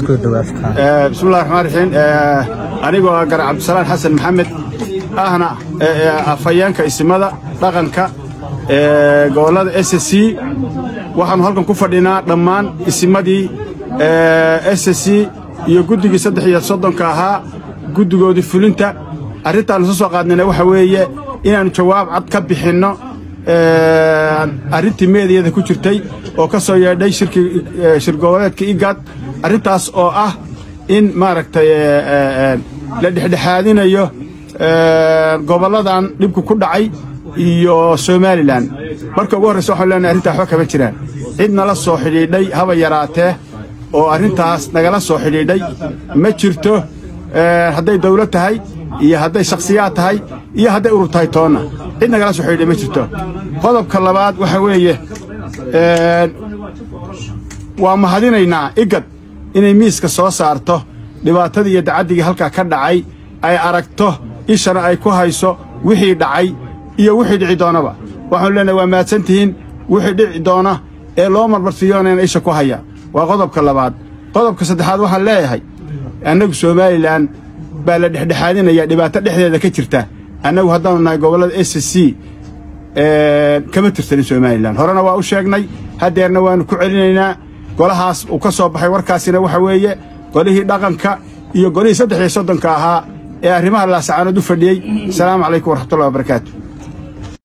بسم الله الرحمن الرحيم أنيقو قرع عبد السلام حسن محمد أهنا أفيانك اسمدا dhaqanka gobolada SSC waxaan halkan ku fadhinaa dhammaan isimadii SSC iyo guddiga 330 ahaa guddigoodii fulinta arintaan soo qaadnay waxa weeye inaan jawaab cad ka bixino arintii meediyada ku jirtay oo ka soo yeedhay shirgoboleedka IGAD arintaas oo ah in maaragtay la dhexdhexaadinayo goboladan dhibku ku dhacay iyo Somaliland marka ugu horeysa waxaan leenahay arinta waxba kama jiraan cidna la soo xidhiidhay haba yaraatee oo arintaas nagala soo xidhiidhay ma jirto hadday dawlad tahay iyo hadday shakhsiyaad tahay iyo hadday urur tahay toona cid nagala soo xidhiidhay ma jirto qodobka labaad waxa weeye waa mahadinaynaa IGAD inay miiska soo saarto dhibaatadii iyo dacaddigii halka ka dhacay ay aragto ishana ay ku hayso wixii dhacay iyo wixii dhici doonaba waxaan leenahay waa maadsantihiin wixii dhici doona ee loo marbarsiyoonayna isha ku haya waa qodobka labaad qodobka saddexaad waxaan leeyahay annagu Somaliland baa la dhexdhexaadinaya dhibaato dhexdeeda ka jirta annagu haddaan nahay gobolada SSC kama tirsan Somaliland horena waa u sheegnay hadeerna waan ku celinaynaa golahaas uu ka soo baxay warkaasina waxa weeye golihii dhaqanka iyo golihii 330 ahaa ee arrimaha la saacado fadhiyay salaamu calaykum wa rahmatullahi wa barakaatuh